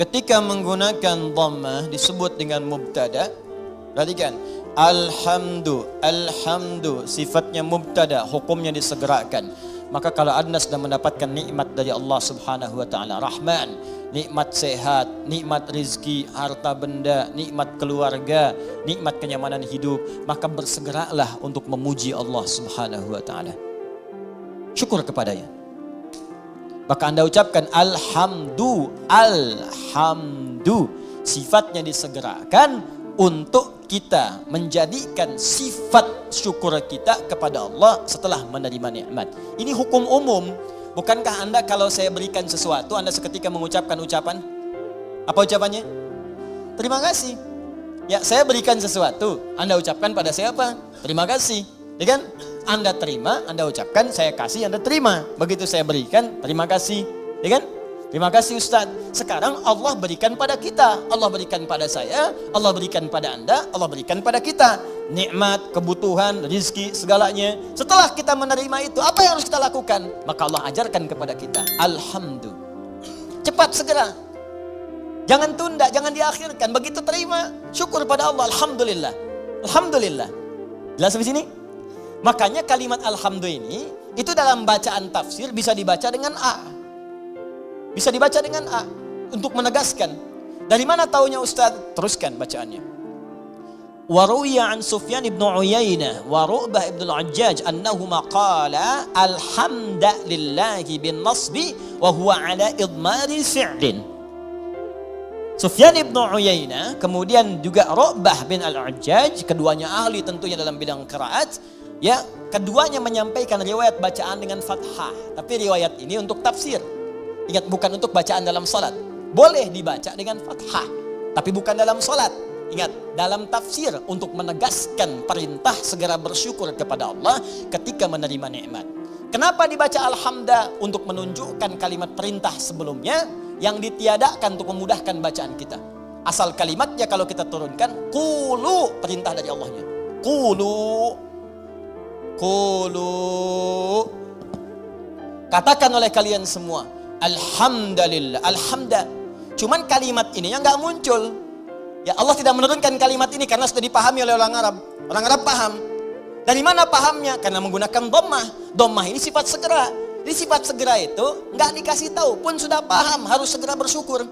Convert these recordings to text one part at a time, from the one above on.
Ketika menggunakan dhammah disebut dengan mubtada. Perhatikan, alhamdu sifatnya mubtada, hukumnya disegerakan. Maka kalau Anda sedang mendapatkan nikmat dari Allah Subhanahu wa taala, Rahman, nikmat sehat, nikmat rizki, harta benda, nikmat keluarga, nikmat kenyamanan hidup, maka bersegeralah untuk memuji Allah Subhanahu wa taala. Syukur kepadanya. Maka Anda ucapkan alhamdu. Sifatnya disegerakan untuk kita menjadikan sifat syukur kita kepada Allah setelah menerima nikmat. Ini hukum umum. Bukankah Anda kalau saya berikan sesuatu, Anda seketika mengucapkan ucapan? Apa ucapannya? Terima kasih. Ya, saya berikan sesuatu, Anda ucapkan pada siapa? Terima kasih. Ya kan? Anda terima, Anda ucapkan, saya kasih, Anda terima. Begitu saya berikan, terima kasih. Ya kan? Terima kasih Ustaz. Sekarang Allah berikan pada kita. Allah berikan pada saya, Allah berikan pada Anda, Allah berikan pada kita. Nikmat, kebutuhan, rizki, segalanya. Setelah kita menerima itu, apa yang harus kita lakukan? Maka Allah ajarkan kepada kita. Alhamdulillah. Cepat segera. Jangan tunda, jangan diakhirkan. Begitu terima, syukur pada Allah. Alhamdulillah. Alhamdulillah. Jelas sampai sini? Makanya kalimat alhamdulillah ini, itu dalam bacaan tafsir bisa dibaca dengan A. Bisa dibaca dengan A. Untuk menegaskan. Dari mana taunya Ustaz? Teruskan bacaannya. Waruya an Sufyan ibn Uyainah wa Ru'bah ibn al-Ajjaj annahuma qala alhamdulillahi bin nasbi wa huwa ala idmari fi'lin. Sufyan ibn Uyainah, kemudian juga Ru'bah bin al-Ajjaj, keduanya ahli tentunya dalam bidang qiraat. Ya, keduanya menyampaikan riwayat bacaan dengan fathah. Tapi riwayat ini untuk tafsir. Ingat, bukan untuk bacaan dalam salat. Boleh dibaca dengan fathah, tapi bukan dalam salat. Ingat, dalam tafsir untuk menegaskan perintah segera bersyukur kepada Allah ketika menerima nikmat. Kenapa dibaca alhamdulillah? Untuk menunjukkan kalimat perintah sebelumnya yang ditiadakan untuk memudahkan bacaan kita. Asal kalimatnya kalau kita turunkan, qulu, perintah dari Allahnya. Qulu. Katakan oleh kalian semua, alhamdulillah, alhamdulillah. Cuman kalimat ini yang gak muncul. Ya, Allah tidak menurunkan kalimat ini karena sudah dipahami oleh orang Arab. Orang Arab paham. Dari mana pahamnya? Karena menggunakan dhammah. Dhammah ini sifat segera. Jadi sifat segera itu gak dikasih tahu pun sudah paham, harus segera bersyukur.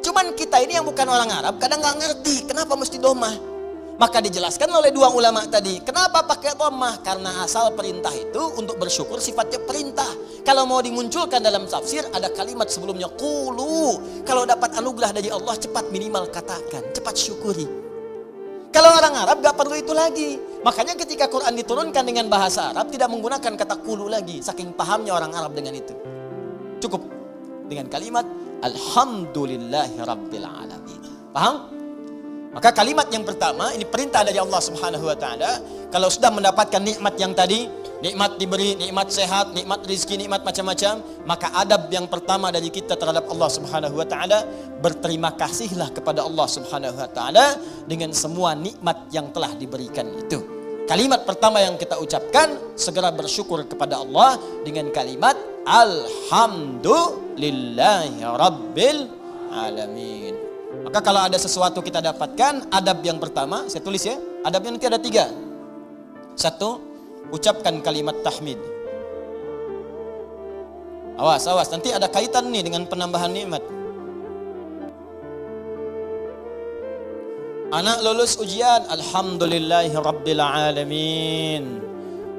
Cuman kita ini yang bukan orang Arab kadang gak ngerti kenapa mesti dhammah. Maka dijelaskan oleh dua ulama tadi. Kenapa pakai dhammah? Karena asal perintah itu untuk bersyukur sifatnya perintah. Kalau mau dimunculkan dalam tafsir ada kalimat sebelumnya qulu. Kalau dapat anugerah dari Allah cepat minimal katakan, cepat syukuri. Kalau orang Arab gak perlu itu lagi. Makanya ketika Quran diturunkan dengan bahasa Arab tidak menggunakan kata qulu lagi. Saking pahamnya orang Arab dengan itu. Cukup dengan kalimat alhamdulillahi rabbil alamin. Paham? Maka kalimat yang pertama, ini perintah dari Allah Subhanahu wa taala. Kalau sudah mendapatkan nikmat yang tadi, nikmat diberi, nikmat sehat, nikmat rizki, nikmat macam-macam, maka adab yang pertama dari kita terhadap Allah Subhanahu wa taala, berterima kasihlah kepada Allah Subhanahu wa taala dengan semua nikmat yang telah diberikan itu. Kalimat pertama yang kita ucapkan, segera bersyukur kepada Allah dengan kalimat alhamdulillahi rabbil alamin. Maka kalau ada sesuatu kita dapatkan, adab yang pertama, saya tulis ya, adabnya nanti ada 3. 1, ucapkan kalimat tahmid. Awas, nanti ada kaitan nih dengan penambahan nikmat. Anak lulus ujian, alhamdulillahi rabbil alamin.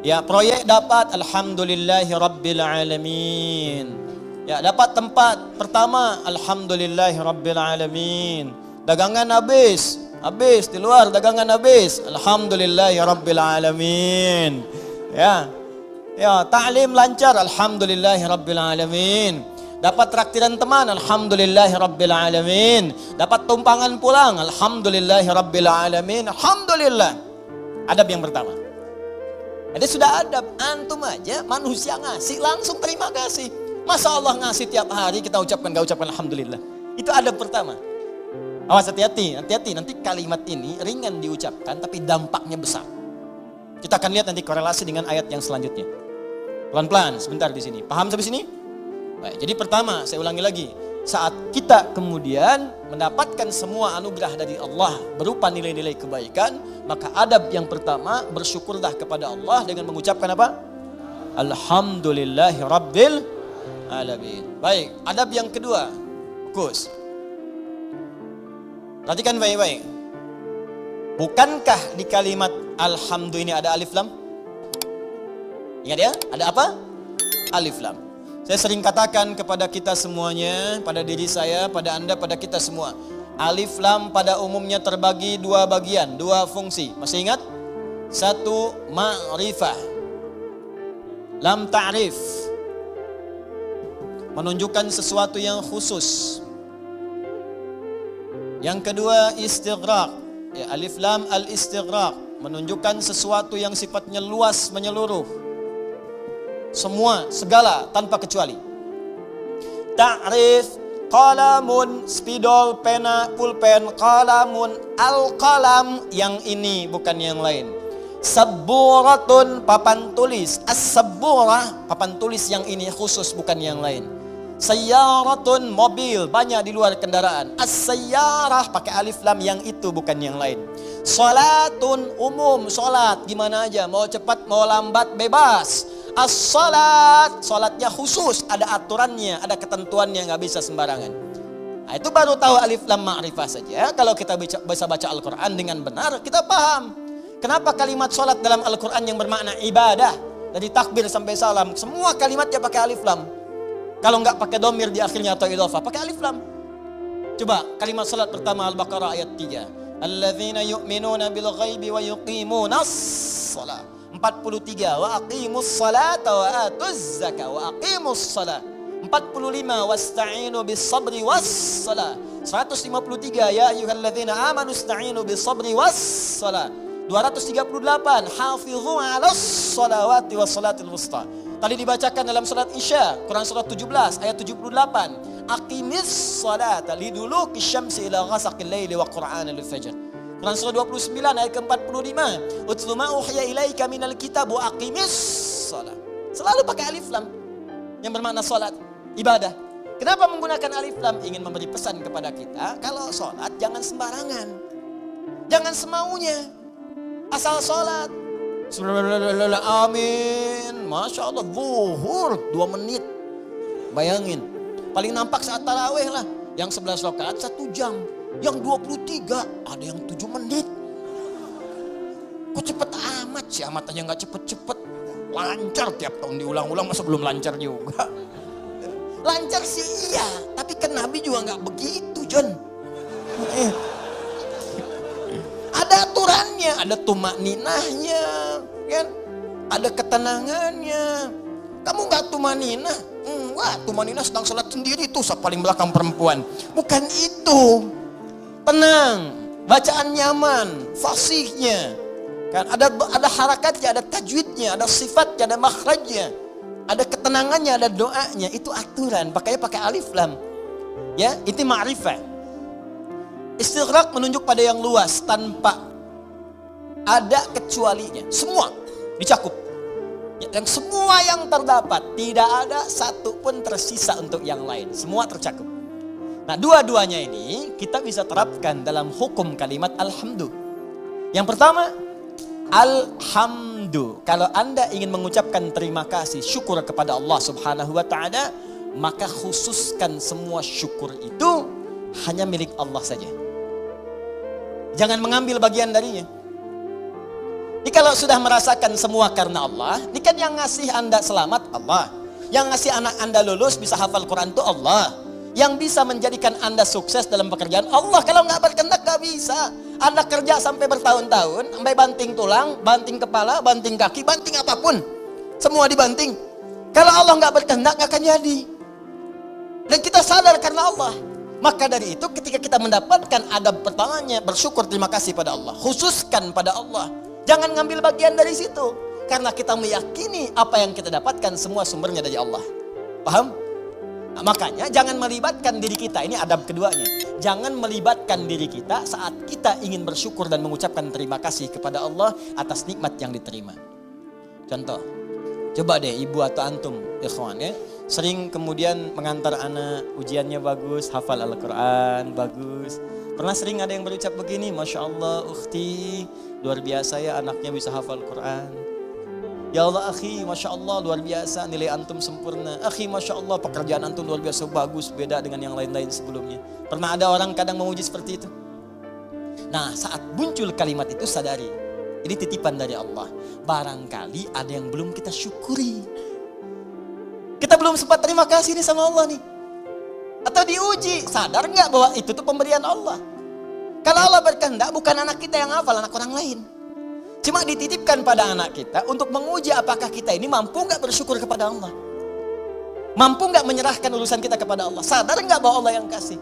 Ya, proyek dapat, alhamdulillahi rabbil alamin. Ya, dapat tempat pertama, alhamdulillahi rabbil alamin. Dagangan habis di luar dagangan habis, alhamdulillahi rabbil alamin. Ya, ta'lim lancar, alhamdulillahi rabbil alamin. Dapat traktiran teman, alhamdulillahi rabbil alamin. Dapat tumpangan pulang, alhamdulillahi rabbil alamin. Alhamdulillah. Adab yang pertama. Jadi sudah adab, antum aja manusia ngasih langsung terima kasih. Masa Allah ngasih tiap hari kita ucapkan gak ucapkan alhamdulillah. Itu adab pertama. Awas, hati-hati, nanti kalimat ini ringan diucapkan tapi dampaknya besar. Kita akan lihat nanti korelasi dengan ayat yang selanjutnya. Pelan-pelan sebentar di sini. Paham sampai sini? Baik, jadi pertama saya ulangi lagi. saat kita kemudian mendapatkan semua anugerah dari Allah berupa nilai-nilai kebaikan, maka adab yang pertama, bersyukurlah kepada Allah dengan mengucapkan apa? Alhamdulillahi Rabbil Alamin. Baik, adab yang kedua, fokus. Perhatikan baik-baik. Bukankah di kalimat Alhamdulillah ini ada alif lam? Ingat ya, ada apa? Alif lam. Saya sering katakan kepada kita semuanya, pada diri saya, pada Anda, pada kita semua. Alif lam pada umumnya terbagi dua bagian, dua fungsi. Masih ingat? Satu, ma'rifah. Lam ta'rif. Menunjukkan sesuatu yang khusus. Yang kedua, istighraq. Ya, alif lam al-istighraq. Menunjukkan sesuatu yang sifatnya luas, menyeluruh. Semua, segala, tanpa kecuali. Ta'rif, qalamun, spidol, pena, pulpen, qalamun, al-qalam, yang ini bukan yang lain. Sabburatun, papan tulis. As-sabburah, papan tulis yang ini khusus, bukan yang lain. Sayyaratun, mobil, banyak di luar kendaraan. As-sayyarah, pakai alif lam, yang itu bukan yang lain. Salatun, umum, salat, gimana aja, mau cepat, mau lambat, bebas. As-salat, salatnya khusus, ada aturannya, ada ketentuannya, nggak bisa sembarangan. Nah, itu baru tahu alif lam ma'rifah saja. Kalau kita bisa baca Al-Quran dengan benar, kita paham. Kenapa kalimat salat dalam Al-Quran yang bermakna ibadah, dari takbir sampai salam, semua kalimatnya pakai alif lam. Kalau nggak pakai domir di akhirnya atau idhofah, pakai alif lam. Coba kalimat salat pertama Al-Baqarah ayat 3. Alladzina yu'minuna bil ghaibi wa yuqimunas shalah. 43, wa aqimus salata wa atuz zakah wa aqimus salat. 45, wasta'inu bis sabri was salat. 153, ya ayyuhalladzina amanu ista'inu bis sabri was salat. 238, hafizu 'alas salawati was salatil wusta. Tadi dibacakan dalam salat Isya, Quran surah 17 ayat 78. Aqimis salata liduluki syamsi ila ghasaqil laili wa qur'anal fajr. Quran surah 29 ayat ke-45. Utlu ma uhiya ilaika minal kitab wa aqimis shalah. Selalu pakai alif lam yang bermakna salat, ibadah. Kenapa menggunakan alif lam? Ingin memberi pesan kepada kita, kalau salat jangan sembarangan. Jangan semaunya. Asal salat. Amin. Masya Allah, zuhur 2 menit. Bayangin. Paling nampak saat tarawih lah. Yang 11 rakaat 1 jam. Yang 23 ada yang 7 menit. Kok cepet amat sih? Amat aja gak cepet-cepet. Lancar tiap tahun diulang-ulang, masa belum lancar juga? Lancar sih iya, tapi kan Nabi juga gak begitu, John. Ada aturannya, ada tumakninahnya, kan? Ada ketenangannya. Kamu gak tumaninah? Wah, tumaninah sedang sholat sendiri tuh, paling belakang perempuan. Bukan itu. Tenang, bacaan nyaman, fasihnya, kan ada harakatnya, ada tajwidnya, ada sifatnya, ada makhrajnya, ada ketenangannya, ada doanya. Itu aturan, pakai alif lam. Ya, itu ma'rifah. Istighraq menunjuk pada yang luas tanpa ada kecualinya. Semua dicakup. Yang semua yang terdapat, tidak ada satu pun tersisa untuk yang lain. Semua tercakup. Nah, dua-duanya ini kita bisa terapkan dalam hukum kalimat alhamdu. Yang pertama, alhamdu. Kalau Anda ingin mengucapkan terima kasih, syukur kepada Allah Subhanahu wa taala, maka khususkan semua syukur itu hanya milik Allah saja. Jangan mengambil bagian darinya. Ini kalau sudah merasakan semua karena Allah, ini kan yang ngasih Anda selamat Allah. Yang ngasih anak Anda lulus bisa hafal Quran itu Allah. Yang bisa menjadikan Anda sukses dalam pekerjaan Allah. Kalau nggak berkehendak nggak bisa. Anda kerja sampai bertahun-tahun, sampai banting tulang, banting kepala, banting kaki, banting apapun, semua dibanting. Kalau Allah nggak berkehendak nggak akan jadi. Dan kita sadar karena Allah. Maka dari itu ketika kita mendapatkan adab pertamanya, bersyukur, terima kasih pada Allah. Khususkan pada Allah. Jangan ngambil bagian dari situ. Karena kita meyakini apa yang kita dapatkan semua sumbernya dari Allah. Paham? Nah, makanya jangan melibatkan diri kita. Ini adab keduanya. Jangan melibatkan diri kita saat kita ingin bersyukur dan mengucapkan terima kasih kepada Allah atas nikmat yang diterima. Contoh, coba deh ibu atau antum, ikhwan ya, sering kemudian mengantar anak, ujiannya bagus, hafal Al-Quran, bagus. Pernah sering ada yang berucap begini, Masya Allah, ukhti, luar biasa ya anaknya bisa hafal Quran. Ya Allah akhi, Masya Allah luar biasa, nilai antum sempurna. Akhi, Masya Allah pekerjaan antum luar biasa bagus, beda dengan yang lain-lain sebelumnya. Pernah ada orang kadang memuji seperti itu? Nah, saat muncul kalimat itu sadari, ini titipan dari Allah. Barangkali ada yang belum kita syukuri. Kita belum sempat terima kasih nih sama Allah nih. Atau diuji, sadar nggak bahwa itu tuh pemberian Allah. Kalau Allah berkehendak bukan anak kita yang hafal, anak orang lain. Cuma dititipkan pada anak kita untuk menguji apakah kita ini mampu nggak bersyukur kepada Allah. Mampu nggak menyerahkan urusan kita kepada Allah. Sadar nggak bahwa Allah yang kasih.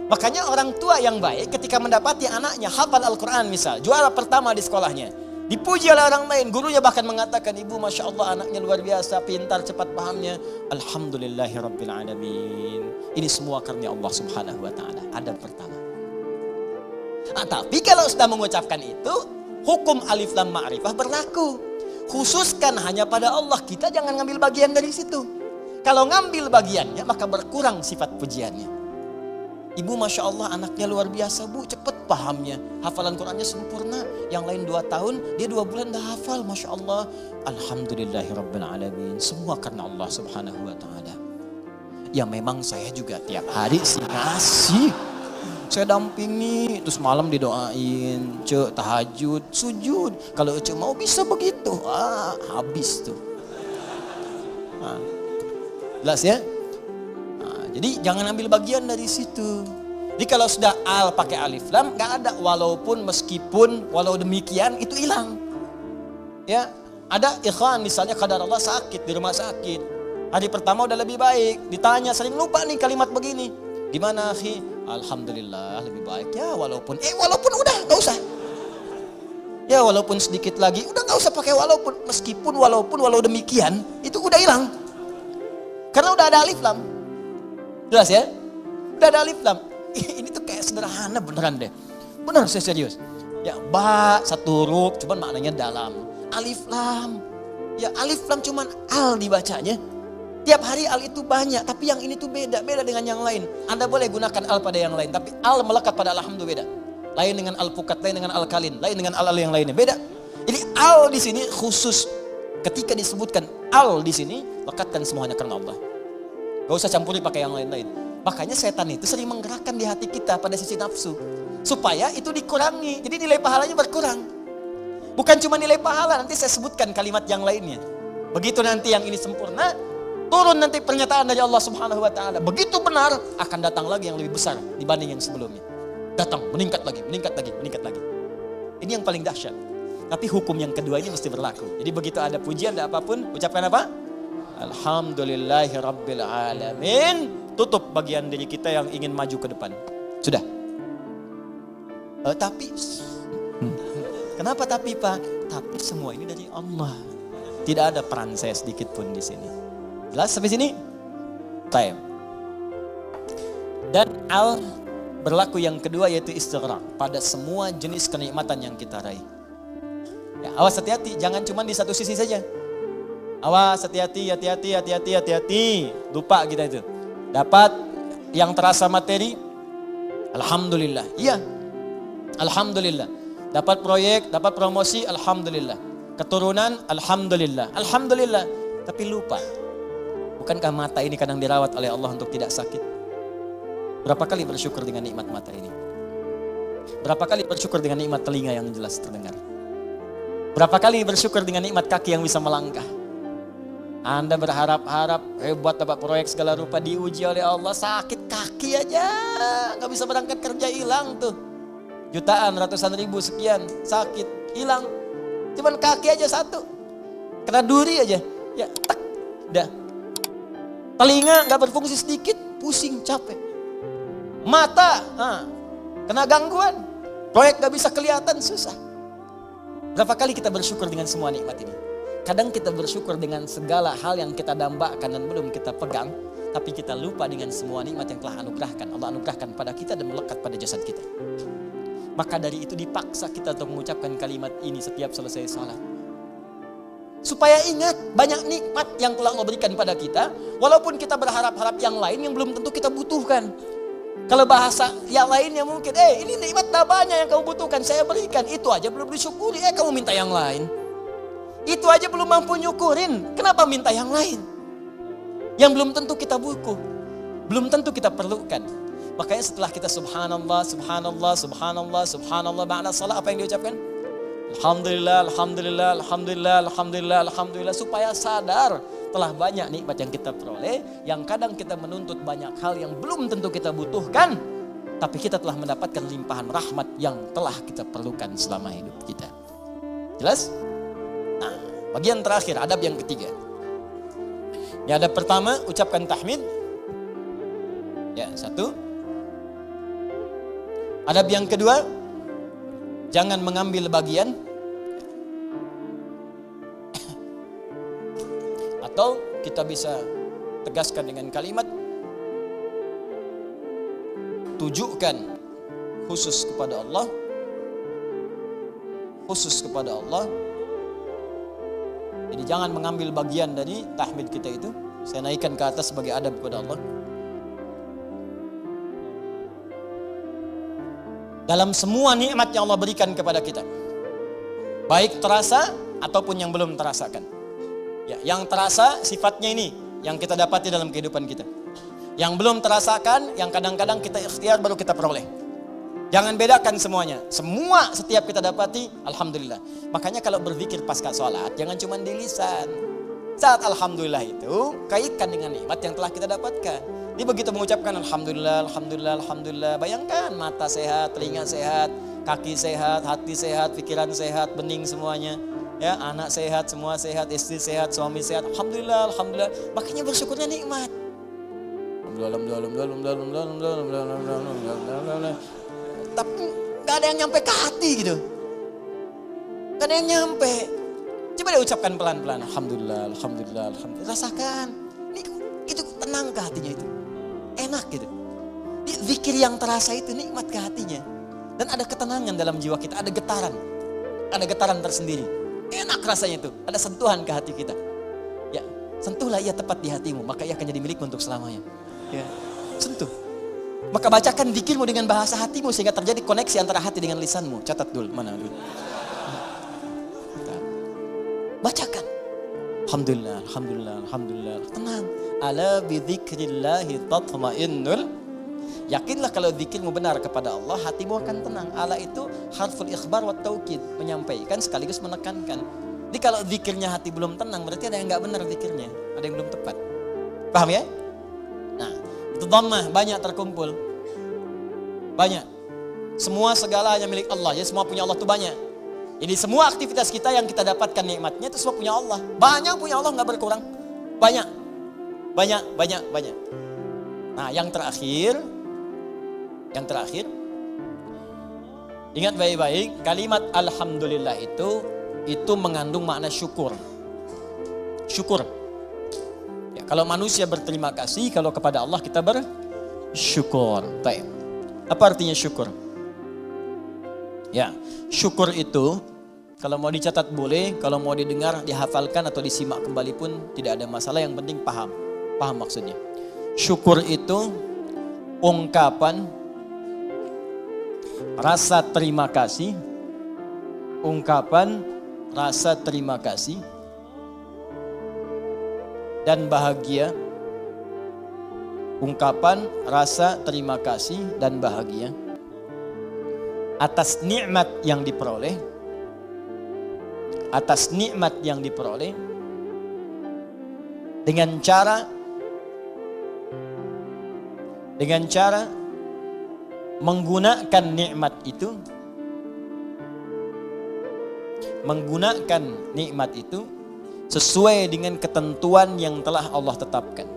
Makanya orang tua yang baik ketika mendapati anaknya hafal Al-Quran misal, juara pertama di sekolahnya, dipuji oleh orang lain, gurunya bahkan mengatakan, ibu Masya Allah anaknya luar biasa, pintar, cepat pahamnya. Alhamdulillahirrabbilalamin. Ini semua karena Allah subhanahu wa ta'ala. Adab pertama. Nah, tapi kalau sudah mengucapkan itu, hukum alif lam ma'rifah berlaku. Khususkan hanya pada Allah, kita jangan ngambil bagian dari situ. Kalau ngambil bagiannya, maka berkurang sifat pujiannya. Ibu Masya Allah anaknya luar biasa bu, cepat pahamnya, hafalan Qurannya sempurna. Yang lain 2 tahun, dia 2 bulan dah hafal, Masya Allah. Alhamdulillahirrabbilalamin. Semua karena Allah subhanahu wa ta'ala. Ya memang saya juga tiap hari sih ngasih. Saya dampingi, terus malam didoain, cek tahajud, sujud. Kalau cek mau bisa begitu, habis tuh. Jelas ya? Jadi jangan ambil bagian dari situ. Jadi kalau sudah al pakai alif lam, nggak ada walaupun, meskipun, walau demikian itu hilang. Ya, ada ikhwan misalnya kadar Allah sakit di rumah sakit. Hari pertama udah lebih baik, ditanya sering lupa nih kalimat begini. Gimana akhi? Alhamdulillah lebih baik ya walaupun udah nggak usah. Ya walaupun sedikit lagi, udah nggak usah pakai walaupun, meskipun, walaupun, walau demikian itu udah hilang. Karena udah ada alif lam. Jelas ya? Udah ada alif lam. Ini tuh kayak sederhana beneran deh. Bener saya serius. Ya ba, satu huruf, cuman maknanya dalam. Alif lam. Ya alif lam cuman al dibacanya. Tiap hari al itu banyak, tapi yang ini tuh beda dengan yang lain. Anda boleh gunakan al pada yang lain, tapi al melekat pada alhamdulillah beda. Lain dengan al pukat, lain dengan al kalin, lain dengan al yang lainnya, beda. Jadi al di sini khusus ketika disebutkan al di sini, lekatkan semuanya karena Allah. Gak usah campuri pakai yang lain-lain. Makanya setan itu sering menggerakkan di hati kita pada sisi nafsu. Supaya itu dikurangi. Jadi nilai pahalanya berkurang. Bukan cuma nilai pahala, nanti saya sebutkan kalimat yang lainnya. Begitu nanti yang ini sempurna, turun nanti pernyataan dari Allah subhanahu wa ta'ala. Begitu benar, akan datang lagi yang lebih besar dibanding yang sebelumnya. Datang, meningkat lagi. Ini yang paling dahsyat. Tapi hukum yang kedua ini mesti berlaku. Jadi begitu ada pujian, ada apapun, ucapkan apa? Alhamdulillahirrabbilalamin. Tutup bagian diri kita yang ingin maju ke depan. Sudah. Tapi kenapa tapi Pak? Tapi semua ini dari Allah. Tidak ada peran saya sedikit pun di sini. Jelas sampai sini? Time. Dan al berlaku yang kedua yaitu istighraq pada semua jenis kenikmatan yang kita raih. Ya, awas hati-hati, jangan cuma di satu sisi saja. Awas hati-hati. Lupa kita itu. Dapat yang terasa materi, alhamdulillah. Iya. Alhamdulillah. Dapat proyek, dapat promosi, alhamdulillah. Keturunan, alhamdulillah. Alhamdulillah. Tapi lupa. Bukankah mata ini kadang dirawat oleh Allah untuk tidak sakit? Berapa kali bersyukur dengan nikmat mata ini? Berapa kali bersyukur dengan nikmat telinga yang jelas terdengar? Berapa kali bersyukur dengan nikmat kaki yang bisa melangkah? Anda berharap-harap hebat dapat proyek segala rupa, diuji oleh Allah, sakit kaki aja, nggak bisa berangkat kerja, hilang tuh. Jutaan, ratusan ribu sekian, sakit, hilang. Cuman kaki aja satu, kena duri aja, ya tak, udah. Telinga nggak berfungsi sedikit, pusing, capek. Mata, kena gangguan, proyek nggak bisa kelihatan, susah. Berapa kali kita bersyukur dengan semua nikmat ini? Kadang kita bersyukur dengan segala hal yang kita dambakan dan belum kita pegang, tapi kita lupa dengan semua nikmat yang telah Allah anugerahkan pada kita dan melekat pada jasad kita. Maka dari itu dipaksa kita untuk mengucapkan kalimat ini setiap selesai salat. Supaya ingat banyak nikmat yang telah Allah berikan pada kita. Walaupun kita berharap-harap yang lain yang belum tentu kita butuhkan. Kalau bahasa yang lainnya mungkin, ini nikmat dah banyak yang kamu butuhkan, saya berikan. Itu aja belum disyukuri, kamu minta yang lain. Itu aja belum mampu nyukurin, kenapa minta yang lain? Yang belum tentu kita butuh, belum tentu kita perlukan. Makanya setelah kita subhanallah, subhanallah, subhanallah, subhanallah, makna salat apa yang diucapkan? Alhamdulillah, alhamdulillah, alhamdulillah, alhamdulillah, alhamdulillah. Supaya sadar telah banyak nikmat yang kita peroleh, yang kadang kita menuntut banyak hal yang belum tentu kita butuhkan, tapi kita telah mendapatkan limpahan rahmat yang telah kita perlukan selama hidup kita. Jelas? Nah, bagian terakhir, adab yang ketiga. Ya, adab pertama, ucapkan tahmid. Ya, satu. Adab yang kedua, jangan mengambil bagian. Atau kita bisa tegaskan dengan kalimat, tujukan khusus kepada Allah. Khusus kepada Allah. Jadi jangan mengambil bagian dari tahmid kita itu. Saya naikkan ke atas sebagai adab kepada Allah. Dalam semua nikmat yang Allah berikan kepada kita, baik terasa ataupun yang belum terasakan. Ya, yang terasa sifatnya ini yang kita dapati dalam kehidupan kita. Yang belum terasakan, yang kadang-kadang kita ikhtiar baru kita peroleh. Jangan bedakan semuanya. Semua setiap kita dapati, alhamdulillah. Makanya kalau berzikir pasca sholat, jangan cuma di lisan. Saat alhamdulillah itu, kaitkan dengan nikmat yang telah kita dapatkan. Jadi begitu mengucapkan alhamdulillah, alhamdulillah, alhamdulillah. Bayangkan mata sehat, telinga sehat, kaki sehat, hati sehat, pikiran sehat, bening semuanya. Ya, anak sehat, semua sehat, istri sehat, suami sehat. Alhamdulillah, alhamdulillah. Makanya bersyukurnya nikmat. Tapi gak ada yang nyampe ke hati gitu. Gak ada yang nyampe. Coba deh ucapkan pelan-pelan. Alhamdulillah, alhamdulillah, alhamdulillah. Rasakan. Itu tenang ke hatinya itu. Enak gitu. Zikir yang terasa itu nikmat ke hatinya. Dan ada ketenangan dalam jiwa kita. Ada getaran. Ada getaran tersendiri. Enak rasanya itu. Ada sentuhan ke hati kita. Ya, sentuhlah ia tepat di hatimu. Maka ia akan jadi milikmu untuk selamanya. Ya, sentuh. Maka bacakan zikirmu dengan bahasa hatimu sehingga terjadi koneksi antara hati dengan lisanmu. Catat dulu, mana dulu. Bacakan. Alhamdulillah, alhamdulillah, alhamdulillah. Tenang. Ala bidzikrillahi tatma'innul. Yakinlah kalau zikirmu benar kepada Allah, hatimu akan tenang. Ala itu harful ikhbar wa taukid, menyampaikan sekaligus menekankan. Jadi kalau zikirnya hati belum tenang, berarti ada yang enggak benar zikirnya, ada yang belum tepat. Paham ya? Nah, itu dhammah banyak terkumpul. Banyak. Semua segalanya milik Allah. Jadi semua punya Allah itu banyak. Jadi semua aktivitas kita yang kita dapatkan nikmatnya itu semua punya Allah. Banyak punya Allah, enggak berkurang. Banyak. Banyak, banyak, banyak. Nah, yang terakhir, ingat baik-baik, kalimat alhamdulillah itu mengandung makna syukur. Syukur. Ya, kalau manusia berterima kasih, kalau kepada Allah kita bersyukur. Baik. Apa artinya syukur? Ya, syukur itu kalau mau dicatat boleh, kalau mau didengar, dihafalkan atau disimak kembali pun tidak ada masalah, yang penting paham. Paham maksudnya. Syukur itu ungkapan rasa terima kasih, ungkapan rasa terima kasih dan bahagia, ungkapan rasa terima kasih dan bahagia atas nikmat yang diperoleh, atas nikmat yang diperoleh dengan cara menggunakan nikmat itu sesuai dengan ketentuan yang telah Allah tetapkan.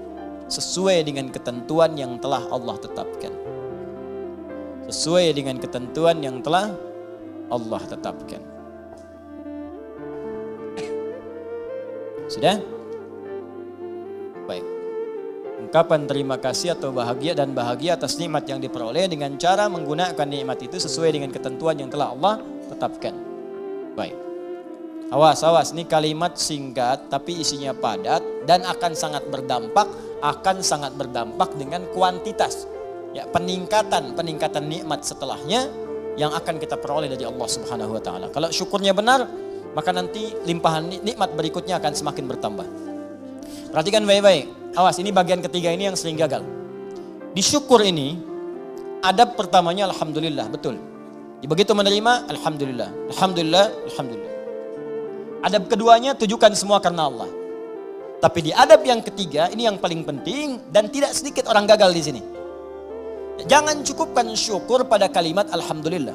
Sesuai dengan ketentuan yang telah Allah tetapkan. Sesuai dengan ketentuan yang telah Allah tetapkan. Sudah? Baik. Ungkapan terima kasih atau bahagia dan bahagia atas nikmat yang diperoleh dengan cara menggunakan nikmat itu sesuai dengan ketentuan yang telah Allah tetapkan. Baik. Awas, ini kalimat singkat tapi isinya padat dan akan sangat berdampak dengan kuantitas. Ya, peningkatan nikmat setelahnya yang akan kita peroleh dari Allah Subhanahu wa taala. Kalau syukurnya benar, maka nanti limpahan nikmat berikutnya akan semakin bertambah. Perhatikan baik-baik. Awas, ini bagian ketiga ini yang sering gagal. Di syukur ini, adab pertamanya alhamdulillah, betul. Begitu menerima, alhamdulillah. Adab keduanya, tujukan semua karena Allah. Tapi di adab yang ketiga, ini yang paling penting dan tidak sedikit orang gagal di sini. Jangan cukupkan syukur pada kalimat alhamdulillah.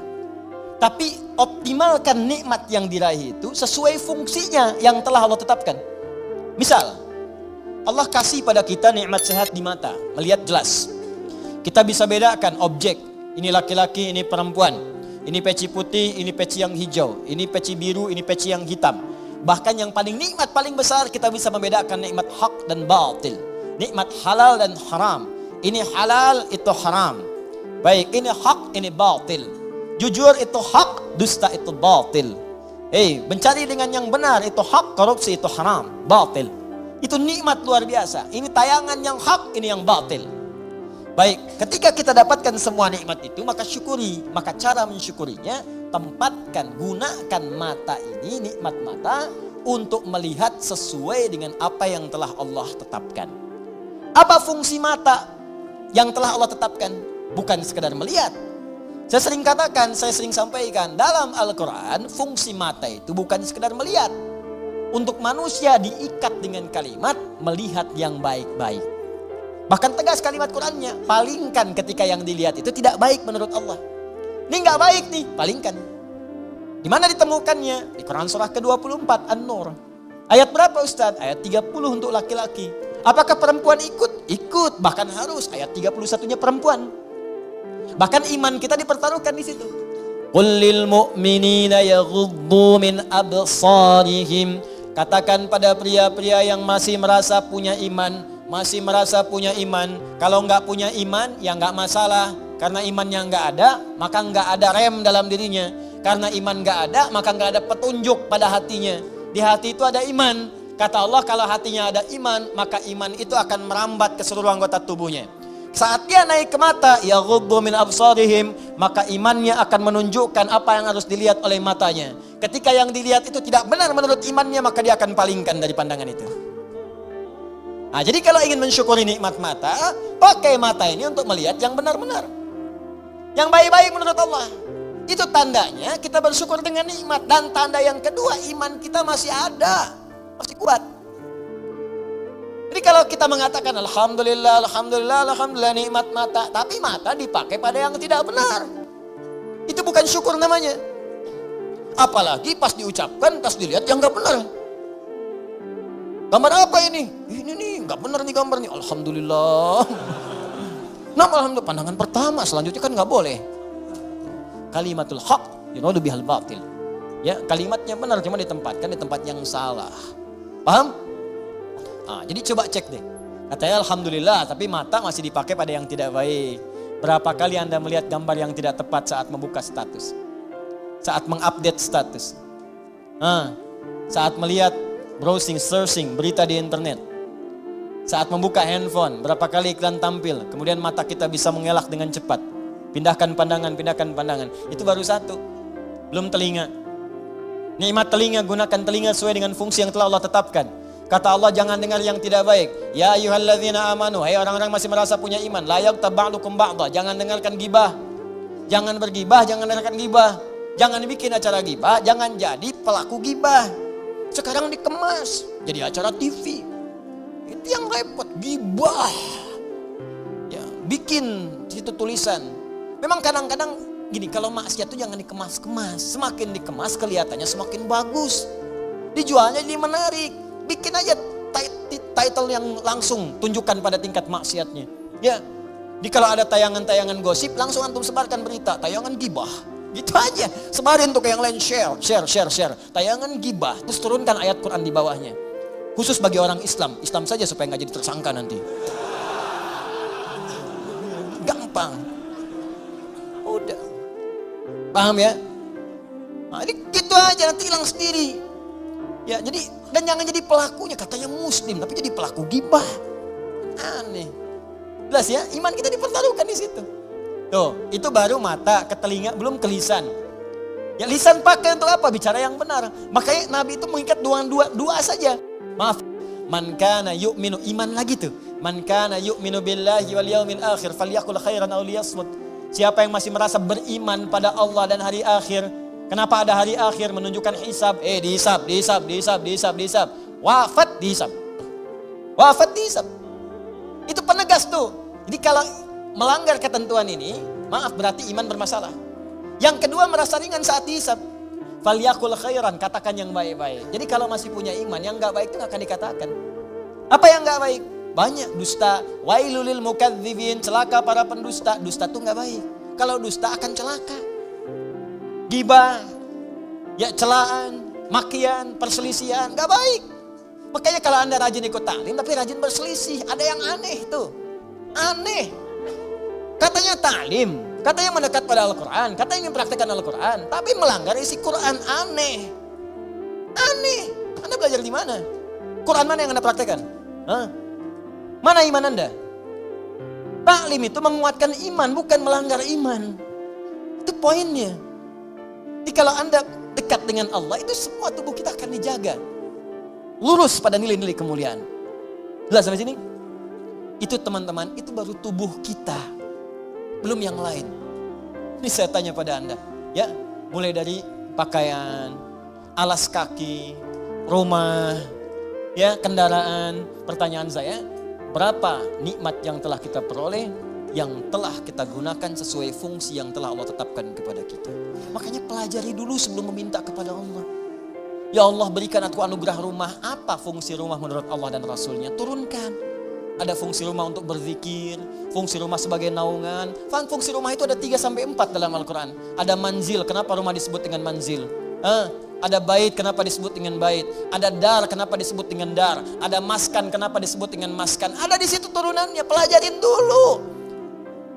Tapi optimalkan nikmat yang diraih itu sesuai fungsinya yang telah Allah tetapkan. Misal, Allah kasih pada kita nikmat sehat di mata, melihat jelas. Kita bisa bedakan objek, ini laki-laki, ini perempuan. Ini peci putih, ini peci yang hijau. Ini peci biru, ini peci yang hitam. Bahkan yang paling nikmat, paling besar, kita bisa membedakan nikmat hak dan batil. Nikmat halal dan haram. Ini halal, itu haram. Baik, ini hak, ini batil. Jujur itu hak, dusta itu batil. Mencari dengan yang benar itu hak, korupsi itu haram, batil. Itu nikmat luar biasa. Ini tayangan yang hak, ini yang batil. Baik, ketika kita dapatkan semua nikmat itu, maka syukuri. Maka cara mensyukurinya, tempatkan, gunakan mata ini, nikmat mata, untuk melihat sesuai dengan apa yang telah Allah tetapkan. Apa fungsi mata yang telah Allah tetapkan? Bukan sekedar melihat. Saya sering katakan, saya sering sampaikan, dalam Al-Quran fungsi mata itu bukan sekedar melihat. Untuk manusia diikat dengan kalimat melihat yang baik-baik. Bahkan tegas kalimat Qurannya, palingkan ketika yang dilihat itu tidak baik menurut Allah. Ini nggak baik nih, palingkan. Di mana ditemukannya? Di Quran surah ke-24 An-Nur. Ayat berapa Ustaz? Ayat 30 untuk laki-laki. Apakah perempuan ikut? Ikut, bahkan harus. Ayat 31-nya perempuan. Bahkan iman kita dipertaruhkan di situ. Qul lil mu'minina yaghuddu min absarihim. Katakan pada pria-pria yang masih merasa punya iman, kalau enggak punya iman ya enggak masalah. Karena imannya enggak ada, maka enggak ada rem dalam dirinya. Karena iman enggak ada, maka enggak ada petunjuk pada hatinya. Di hati itu ada iman. Kata Allah, kalau hatinya ada iman, maka iman itu akan merambat ke seluruh anggota tubuhnya. Saat dia naik ke mata, yaghuddu min absarihim, maka imannya akan menunjukkan apa yang harus dilihat oleh matanya. Ketika yang dilihat itu tidak benar menurut imannya, maka dia akan palingkan dari pandangan itu. Nah, jadi kalau ingin mensyukuri nikmat mata, pakai mata ini untuk melihat yang benar-benar. Yang baik-baik menurut Allah. Itu tandanya kita bersyukur dengan nikmat. Dan tanda yang kedua, iman kita masih ada, masih kuat. Jadi kalau kita mengatakan alhamdulillah nikmat mata, tapi mata dipakai pada yang tidak benar, itu bukan syukur namanya. Apalagi pas diucapkan, pas dilihat yang gak benar. Gambar apa ini? Ini nih gak benar nih gambar nih. Alhamdulillah. Nah, alhamdulillah, pandangan pertama, selanjutnya kan gak boleh. Kalimatul haq yuradu bihal batil. Ya, kalimatnya benar cuma ditempatkan di tempat yang salah. Paham? Nah, jadi coba cek deh. Katanya alhamdulillah, tapi mata masih dipakai pada yang tidak baik. Berapa kali Anda melihat gambar yang tidak tepat saat membuka status? Saat mengupdate status? Saat melihat browsing, searching, berita di internet? Saat membuka handphone, berapa kali iklan tampil? Kemudian mata kita bisa mengelak dengan cepat. Pindahkan pandangan. Itu baru satu. Belum telinga. Nikmat telinga, gunakan telinga sesuai dengan fungsi yang telah Allah tetapkan. Kata Allah, jangan dengar yang tidak baik. Ya ayyuhalladzina amanu, hai orang-orang masih merasa punya iman, la yaghtab ba'dukum ba'dha, jangan dengarkan gibah. Jangan bergibah, jangan dengarkan gibah. Jangan bikin acara gibah, jangan jadi pelaku gibah. Sekarang dikemas jadi acara TV. Itu yang repot, gibah. Ya, bikin situ tulisan. Memang kadang-kadang gini, kalau maksiat itu jangan dikemas-kemas. Semakin dikemas kelihatannya semakin bagus. Dijualnya jadi menarik. Bikin aja title yang langsung tunjukkan pada tingkat maksiatnya. Ya, kalau ada tayangan-tayangan gosip, langsung antum sebarkan berita. Tayangan gibah, gitu aja. Sebarin tuh ke yang lain, share. Tayangan gibah, terus turunkan ayat Quran di bawahnya. Khusus bagi orang Islam saja supaya nggak jadi tersangka nanti. Gampang. Udah. Paham ya? Nah, ini gitu aja, nanti hilang sendiri. Ya, jadi dan jangan jadi pelakunya, katanya muslim tapi jadi pelaku gibah. Aneh. Jelas ya, iman kita dipertaruhkan di situ. Tuh, itu baru mata, ke telinga, belum ke lisan. Ya lisan pakai untuk apa? Bicara yang benar. Makanya Nabi itu mengikat dua saja. Maaf. Man kana yu'minu, iman lagi tuh. Man kana yu'minu billahi wal yaumil akhir falyaqul khairan aw liyasmut. Siapa yang masih merasa beriman pada Allah dan hari akhir. Kenapa ada hari akhir? Menunjukkan hisab. Dihisab. Wafat dihisab. Itu penegas tuh. Jadi kalau melanggar ketentuan ini, maaf berarti iman bermasalah. Yang kedua merasa ringan saat dihisab. Falyaqul khairan, katakan yang baik-baik. Jadi kalau masih punya iman, yang enggak baik itu akan dikatakan. Apa yang enggak baik? Banyak dusta. Wailulil mukadzibin, celaka para pendusta. Dusta itu enggak baik. Kalau dusta akan celaka. Gibah, ya celaan, makian, perselisihan, enggak baik. Makanya kalau Anda rajin ikut taklim tapi rajin berselisih, ada yang aneh tuh. Aneh. Katanya taklim, katanya mendekat pada Al-Quran, katanya ingin praktekkan Al-Quran, tapi melanggar isi Quran. Aneh. Anda belajar di mana? Quran mana yang Anda praktekkan? Mana iman Anda? Taklim itu menguatkan iman, bukan melanggar iman. Itu poinnya. Jadi kalau Anda dekat dengan Allah, itu semua tubuh kita akan dijaga. Lurus pada nilai-nilai kemuliaan. Jelas sampai sini? Itu teman-teman, itu baru tubuh kita. Belum yang lain. Ini saya tanya pada Anda. Ya, mulai dari pakaian, alas kaki, rumah, ya kendaraan. Pertanyaan saya, berapa nikmat yang telah kita peroleh, yang telah kita gunakan sesuai fungsi yang telah Allah tetapkan kepada kita. Makanya pelajari dulu sebelum meminta kepada Allah. Ya Allah, berikan aku anugerah rumah. Apa fungsi rumah menurut Allah dan Rasulnya? Turunkan. Ada fungsi rumah untuk berzikir, fungsi rumah sebagai naungan. Fungsi rumah itu ada 3-4 dalam Al-Quran. Ada manzil, kenapa rumah disebut dengan manzil? Ada bait, kenapa disebut dengan bait? Ada dar, kenapa disebut dengan dar? Ada maskan, kenapa disebut dengan maskan? Ada di situ turunannya, pelajarin dulu.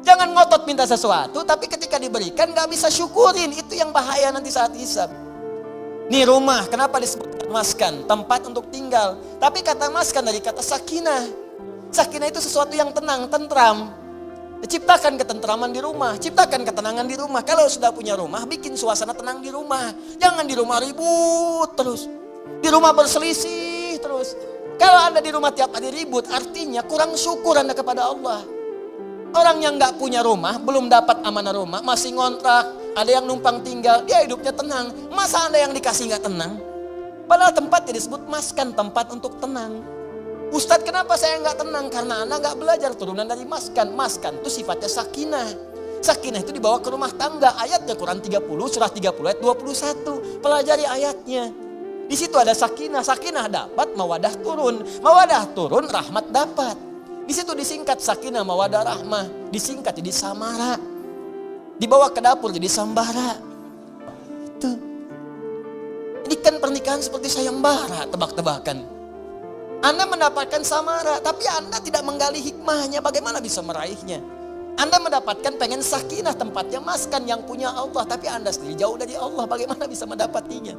Jangan ngotot minta sesuatu, tapi ketika diberikan gak bisa syukurin. Itu yang bahaya nanti saat hisab. Nih rumah, kenapa disebut dengan maskan? Tempat untuk tinggal. Tapi kata maskan dari kata sakinah. Sakinah itu sesuatu yang tenang, tentram. Ciptakan ketentraman di rumah, ciptakan ketenangan di rumah. Kalau sudah punya rumah, bikin suasana tenang di rumah. Jangan di rumah ribut terus. Di rumah berselisih terus. Kalau Anda di rumah tiap hari ribut, artinya kurang syukur Anda kepada Allah. Orang yang gak punya rumah, belum dapat amanah rumah, masih ngontrak, ada yang numpang tinggal, dia hidupnya tenang. Masa Anda yang dikasih gak tenang? Padahal tempatnya disebut maskan, tempat untuk tenang. Ustadz, kenapa saya nggak tenang? Karena anak nggak belajar turunan dari maskan. Maskan itu sifatnya sakinah. Sakinah itu dibawa ke rumah tangga. Ayatnya Quran 30, surah 30 ayat 21. Pelajari ayatnya. Di situ ada sakinah. Sakinah dapat, mawadah turun. Mawadah turun, rahmat dapat. Di situ disingkat sakinah, mawadah, rahmah. Disingkat jadi samara. Dibawa ke dapur jadi sambara. Itu. Ini kan pernikahan seperti sayembara, tebak-tebakan. Anda mendapatkan samara, tapi Anda tidak menggali hikmahnya, bagaimana bisa meraihnya? Anda mendapatkan pengen sakinah, tempatnya maskan yang punya Allah, tapi Anda sendiri jauh dari Allah, bagaimana bisa mendapatinya?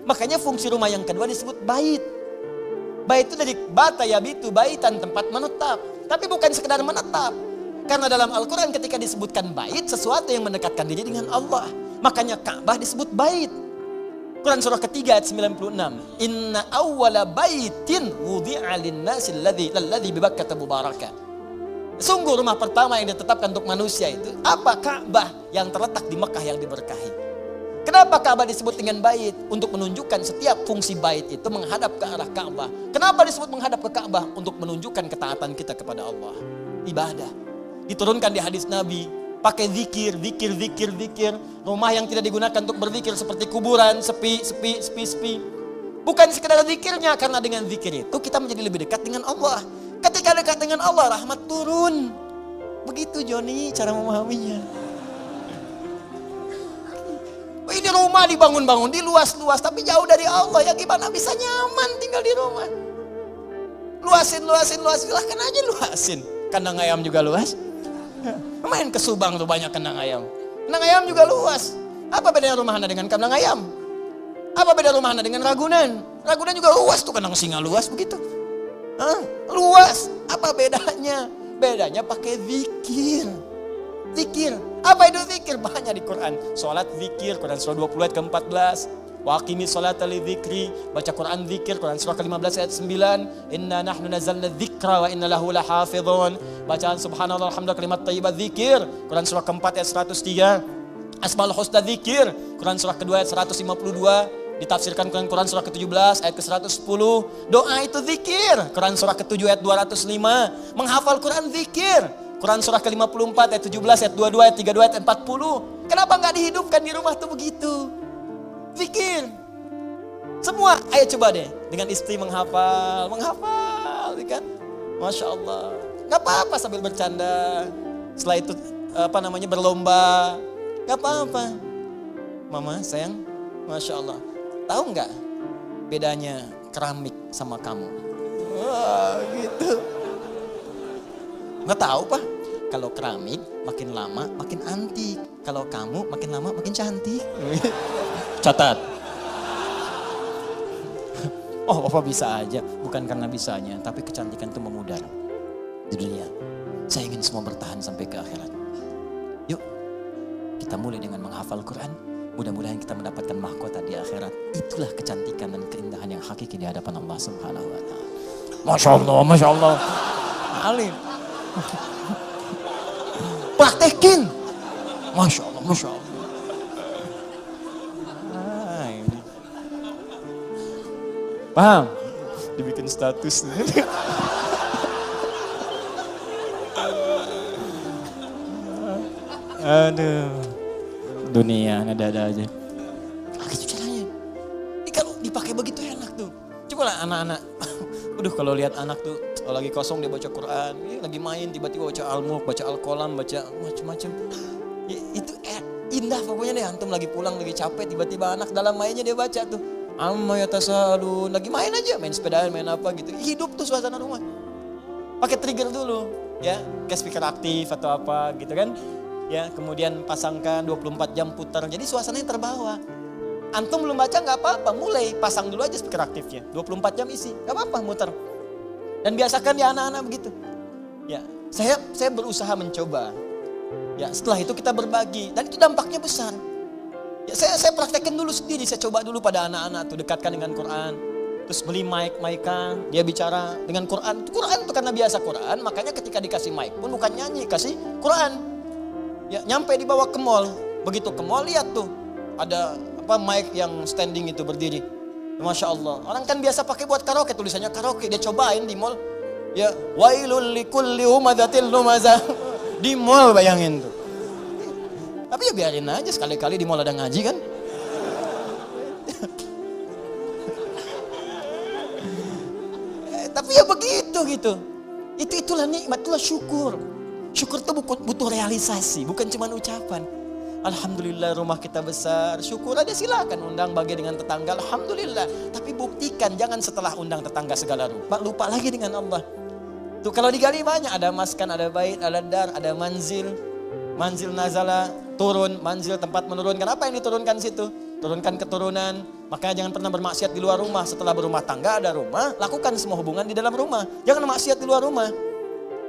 Makanya fungsi rumah yang kedua disebut bait. Bait itu dari bata yabitu, baitan, tempat menetap. Tapi bukan sekedar menetap. Karena dalam Al-Quran ketika disebutkan bait, sesuatu yang mendekatkan diri dengan Allah. Makanya Ka'bah disebut bait. Quran surah ketiga ayat 96. Inna awwala baitin wudi'a lin-nasi alladzi bi Bakkah mubarakah. Sungguh rumah pertama yang ditetapkan untuk manusia itu apa? Ka'bah yang terletak di Mekah yang diberkahi. Kenapa Ka'bah disebut dengan bait? Untuk menunjukkan setiap fungsi bait itu menghadap ke arah Ka'bah. Kenapa disebut menghadap ke Ka'bah? Untuk menunjukkan ketaatan kita kepada Allah. Ibadah. Diturunkan di hadis Nabi. Pakai zikir. Rumah yang tidak digunakan untuk berzikir seperti kuburan, sepi. Bukan sekedar zikirnya, karena dengan zikir itu kita menjadi lebih dekat dengan Allah. Ketika dekat dengan Allah, rahmat turun. Begitu Joni cara memahaminya. Ini rumah dibangun-bangun, di luas-luas, tapi jauh dari Allah. Ya gimana bisa nyaman tinggal di rumah? Luasin. Silahkan aja luasin. Kandang ayam juga luas. Main ke Subang tuh banyak kandang ayam. Kandang ayam juga luas. Apa bedanya rumah Anda dengan kandang ayam? Apa beda rumah anda dengan Ragunan? Ragunan juga luas tuh, kandang singa luas begitu. Luas. Apa bedanya? Bedanya pakai zikir. Zikir. Apa itu zikir? Banyak di Quran. Salat zikir, Quran surah 20 ayat ke-14. Wa aqimi sholata li dzikri, baca Quran zikir, Quran surah ke-15 ayat 9. Inna nahnu nazzalna dzikra wa inna lahu lahafizun. Bacaan subhanallah alhamdulillah kalimat thayyibah zikir, Quran surah ke-4 ayat 103. Asmaul husna zikir, Quran surah ke-2 ayat 152. Ditafsirkan Quran surah ke-17 ayat ke-110. Doa itu zikir, Quran surah ke-7 ayat 205. Menghafal Quran zikir, Quran surah ke-54 ayat 17 ayat 22 ayat 32 ayat 40. Kenapa nggak dihidupkan di rumah tuh begitu? Zikir. Semua, ayo coba deh dengan istri menghafal kan? Masya Allah. Nggak apa-apa sambil bercanda. Setelah itu berlomba. Nggak apa-apa. Mama sayang, Masya Allah. Tahu nggak bedanya keramik sama kamu? Wah, gitu. Nggak tahu Pak. Kalau keramik makin lama makin antik. Kalau kamu makin lama makin cantik. Catat. Oh, Bapak bisa aja. Bukan karena bisanya, tapi kecantikan itu memudar di dunia. Saya ingin semua bertahan sampai ke akhirat. Yuk, kita mulai dengan menghafal Quran. Mudah-mudahan kita mendapatkan mahkota di akhirat. Itulah kecantikan dan keindahan yang hakiki di hadapan Allah Subhanahu wa Ta'ala. Masya Allah, Masya Allah. Alim. Praktekin. Masya Allah, Masya Allah. Paham? Dibikin status. Aduh. Dunia ada-ada aja. Gitu caranya. Ini kalau dipakai begitu enak tuh. Coba lah anak-anak. Aduh, kalau lihat anak tuh kalau lagi kosong dia baca Quran, dia lagi main tiba-tiba baca Al-Mulk, baca Al-Qalam, baca macam-macam. Ya, itu indah pokoknya deh. Antum lagi pulang lagi capek tiba-tiba anak dalam mainnya dia baca tuh. Amma yatasalun, lagi main aja, main sepedaan, main apa gitu. Hidup tuh suasana rumah. Pakai trigger dulu, ya, kayak speaker aktif atau apa gitu kan. Ya, kemudian pasangkan 24 jam putar. Jadi suasananya terbawa. Antum belum baca nggak apa-apa, mulai pasang dulu aja speaker aktifnya. 24 jam isi, nggak apa-apa muter. Dan biasakan ya anak-anak begitu. Ya, saya berusaha mencoba. Ya, setelah itu kita berbagi dan itu dampaknya besar. Ya, saya praktekin dulu sendiri, saya coba dulu pada anak-anak tuh dekatkan dengan Quran. Terus beli mic-an, dia bicara dengan Quran. Quran itu karena biasa Quran, makanya ketika dikasih mic pun bukan nyanyi, kasih Quran. Ya, nyampe dibawa ke mall. Begitu ke mall lihat tuh ada mic yang standing itu berdiri. Masya Allah. Orang kan biasa pakai buat karaoke, tulisannya karaoke. Dia cobain di mall. Ya, wailul likulli humadzatil lumazah. Di mall bayangin tuh. Tapi ya biarin aja, sekali-kali di mall ada ngaji kan. Tapi ya begitu gitu. Itulah nikmat, itulah syukur. Syukur itu butuh realisasi, bukan cuma ucapan. Alhamdulillah rumah kita besar, syukur aja silakan undang bagi dengan tetangga, alhamdulillah. Tapi buktikan, jangan setelah undang tetangga segala lupa lagi dengan Allah. Tuh kalau digali banyak, ada maskan, ada bait, ada dar, ada manzil nazala, turun, manzil tempat menurunkan. Apa yang diturunkan situ? Turunkan keturunan. Makanya jangan pernah bermaksiat di luar rumah. Setelah berumah tangga ada rumah, lakukan semua hubungan di dalam rumah. Jangan maksiat di luar rumah.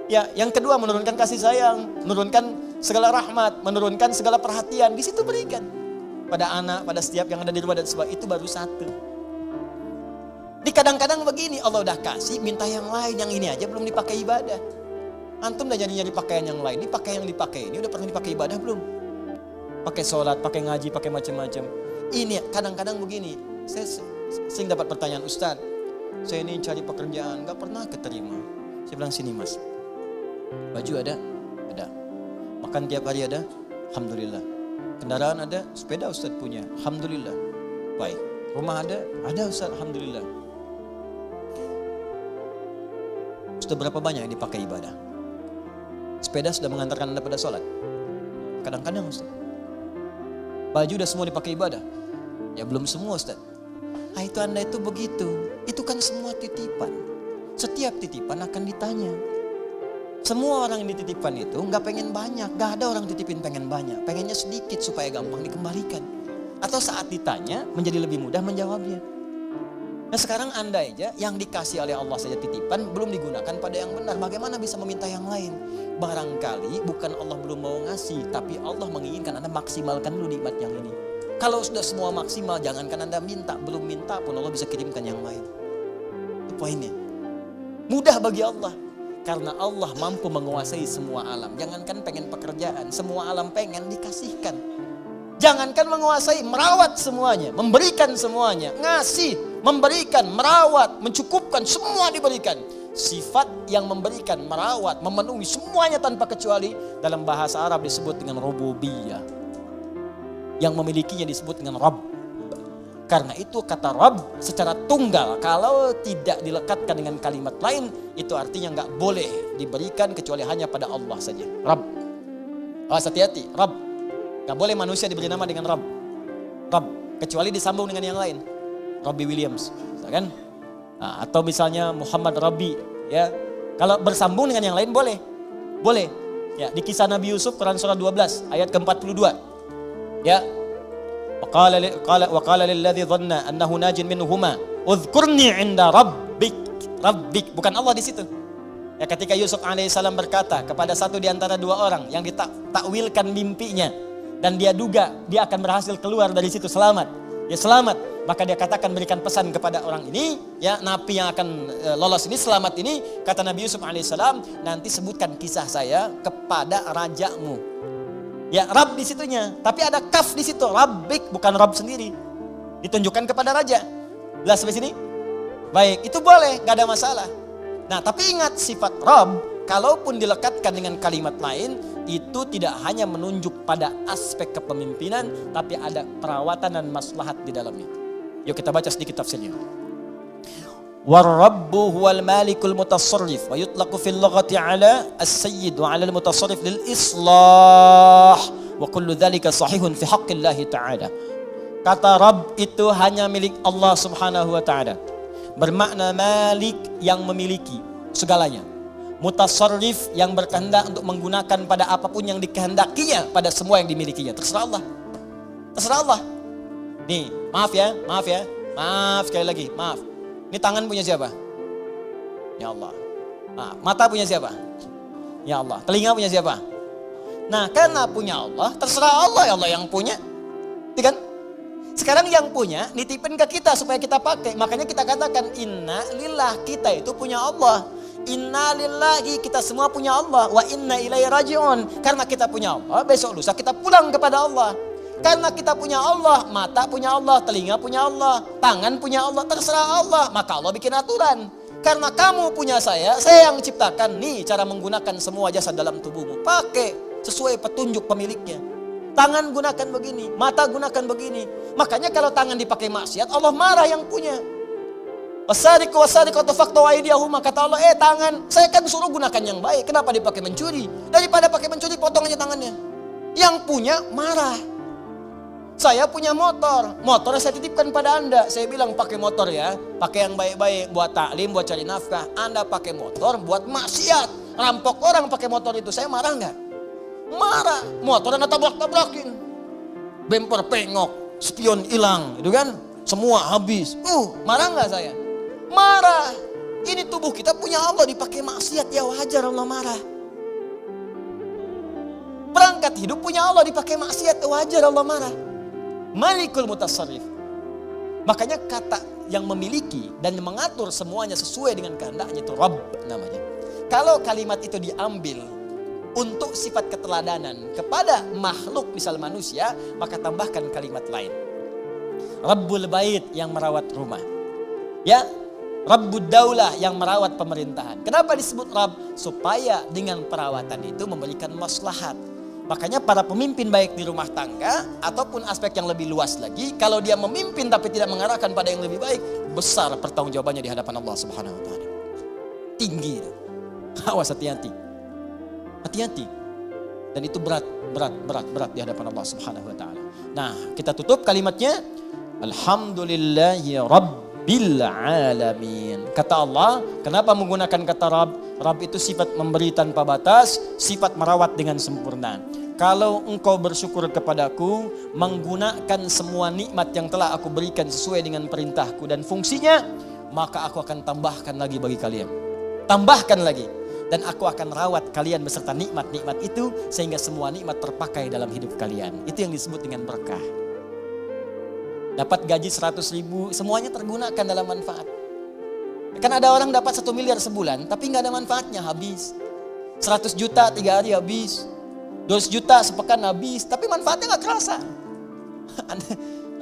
Ya, yang kedua menurunkan kasih sayang, menurunkan segala rahmat, menurunkan segala perhatian. Di situ berikan pada anak, pada setiap yang ada di rumah dan sebagainya. Itu baru satu. Di kadang-kadang begini, Allah udah kasih, minta yang lain, yang ini aja belum dipakai ibadah. Antum udah nyari pakaian yang lain, ini pakaian yang dipakai ini udah pernah dipakai ibadah belum? Pakai sholat, pakai ngaji, pakai macam-macam. Ini kadang-kadang begini, saya sering dapat pertanyaan, Ustaz, saya ini cari pekerjaan, gak pernah keterima. Saya bilang, sini mas, baju ada, makan tiap hari ada, alhamdulillah. Kendaraan ada, sepeda Ustaz punya, alhamdulillah. Baik, rumah ada Ustaz, alhamdulillah. Sudah berapa banyak yang dipakai ibadah? Sepeda sudah mengantarkan Anda pada sholat? Kadang-kadang Ustaz. Baju udah semua dipakai ibadah? Ya belum semua Ustaz. Nah itu Anda itu begitu. Itu kan semua titipan. Setiap titipan akan ditanya. Semua orang yang dititipkan itu gak pengen banyak. Gak ada orang titipin pengen banyak. Pengennya sedikit supaya gampang dikembalikan. Atau saat ditanya menjadi lebih mudah menjawabnya. Nah sekarang andai aja yang dikasih oleh Allah saja titipan belum digunakan pada yang benar. Bagaimana bisa meminta yang lain? Barangkali bukan Allah belum mau ngasih, tapi Allah menginginkan Anda maksimalkan dulu nikmat yang ini. Kalau sudah semua maksimal, jangankan Anda minta. Belum minta pun Allah bisa kirimkan yang lain. Itu poinnya. Mudah bagi Allah. Karena Allah mampu menguasai semua alam. Jangankan pengen pekerjaan, semua alam pengen dikasihkan. Jangankan menguasai, merawat semuanya, memberikan semuanya, ngasih, memberikan, merawat, mencukupkan, semua diberikan. Sifat yang memberikan, merawat, memenuhi semuanya tanpa kecuali dalam bahasa Arab disebut dengan rububiyah. Yang memilikinya disebut dengan Rabb. Karena itu kata Rabb secara tunggal kalau tidak dilekatkan dengan kalimat lain itu artinya nggak boleh diberikan kecuali hanya pada Allah saja. Rabb. Hati-hati, Rabb. Nggak boleh manusia diberi nama dengan Rabb. Rabb kecuali disambung dengan yang lain. Robbie Williams, kan? Nah, atau misalnya Muhammad Rabbi, ya. Kalau bersambung dengan yang lain boleh. Boleh. Ya, di kisah Nabi Yusuf Quran surah 12 ayat ke-42. Ya. Wa qala lilladzi dhanna annahu najin minhuma udhkurni 'inda rabbik. Bukan Allah di situ. Ya, ketika Yusuf alaihissalam berkata kepada satu di antara dua orang yang ditakwilkan mimpinya dan dia duga dia akan berhasil keluar dari situ selamat. Ya selamat, maka dia katakan berikan pesan kepada orang ini, ya napi yang akan lolos ini selamat ini, kata Nabi Yusuf alaihissalam, nanti sebutkan kisah saya kepada rajamu. Ya Rabb di situnya, tapi ada kaf di situ, Rabbik bukan Rabb sendiri. Ditunjukkan kepada raja. Jelas sampai sini? Baik, itu boleh, gak ada masalah. Nah, tapi ingat sifat Rabb, kalaupun dilekatkan dengan kalimat lain, itu tidak hanya menunjuk pada aspek kepemimpinan, tapi ada perawatan dan maslahat di dalamnya. Yuk kita baca sedikit tafsirnya. War-rabbu huwal malikul mutasarrif wa yutlaqu fil lughati ala as-sayyid wa ala al-mutasarrif lil islah wa kullu dhalika sahihun fi haqqillahi ta'ala. Kata Rabb itu hanya milik Allah Subhanahu wa taala. Bermakna malik yang memiliki segalanya. Mutasarrif yang berkehendak untuk menggunakan pada apapun yang dikehendakinya pada semua yang dimilikinya. Terserah Allah. Terserah Allah. Nih, maaf ya. Maaf sekali lagi, maaf. Ini tangan punya siapa? Ya Allah. Nah, mata punya siapa? Ya Allah. Telinga punya siapa? Nah, karena punya Allah, terserah Allah, ya Allah yang punya. Iya kan? Sekarang yang punya nitipin ke kita supaya kita pakai. Makanya kita katakan inna lillah, kita itu punya Allah. Inna lillahi, kita semua punya Allah. Wa inna ilaihi raji'un. Karena kita punya Allah, besok lusa kita pulang kepada Allah. Karena kita punya Allah, mata punya Allah, telinga punya Allah, tangan punya Allah, terserah Allah. Maka Allah bikin aturan. Karena kamu punya saya yang ciptakan. Nih cara menggunakan semua jasad dalam tubuhmu. Pakai sesuai petunjuk pemiliknya. Tangan gunakan begini, mata gunakan begini. Makanya kalau tangan dipakai maksiat, Allah marah yang punya. Wasariqu wasariqatu faqtu aydiyahuma, kata Allah, tangan, saya kan suruh gunakan yang baik. Kenapa dipakai mencuri? Daripada pakai mencuri, potong aja tangannya. Yang punya marah. Saya punya motor saya titipkan pada Anda. Saya bilang pakai motor ya, pakai yang baik-baik buat taklim, buat cari nafkah. Anda pakai motor buat maksiat, rampok orang pakai motor itu. Saya marah nggak? Marah. Motor Anda tabrak-tabrakin, bemper pengok, spion hilang, itu kan? Semua habis. Marah nggak saya? Marah. Ini tubuh kita punya Allah dipakai maksiat, ya wajar Allah marah. Perangkat hidup punya Allah dipakai maksiat, wajar Allah marah. Malikul mutasarrif. Makanya kata yang memiliki dan mengatur semuanya sesuai dengan kehendaknya itu Rabb namanya. Kalau kalimat itu diambil untuk sifat keteladanan kepada makhluk misal manusia, maka tambahkan kalimat lain. Rabbul bait yang merawat rumah. Ya, Rabbud daulah yang merawat pemerintahan. Kenapa disebut Rabb? Supaya dengan perawatan itu memberikan maslahat. Makanya para pemimpin baik di rumah tangga ataupun aspek yang lebih luas lagi, kalau dia memimpin tapi tidak mengarahkan pada yang lebih baik, besar pertanggungjawabannya di hadapan Allah Subhanahu wa taala. Tinggi. Awas, hati-hati. Hati-hati. Dan itu berat di hadapan Allah Subhanahu wa taala. Nah, kita tutup kalimatnya alhamdulillahi rabbil alamin. Kata Allah, kenapa menggunakan kata Rabb? Rabb itu sifat memberi tanpa batas, sifat merawat dengan sempurna. kalau engkau bersyukur kepadaku, menggunakan semua nikmat yang telah aku berikan sesuai dengan perintahku dan fungsinya, maka aku akan tambahkan lagi bagi kalian. Tambahkan lagi. Dan aku akan rawat kalian beserta nikmat-nikmat itu, sehingga semua nikmat terpakai dalam hidup kalian. Itu yang disebut dengan berkah. Dapat gaji 100.000, semuanya tergunakan dalam manfaat. Kan ada orang dapat 1 miliar sebulan, tapi nggak ada manfaatnya, habis. 100 juta 3 hari habis. 200 juta sepekan habis, tapi manfaatnya nggak kerasa.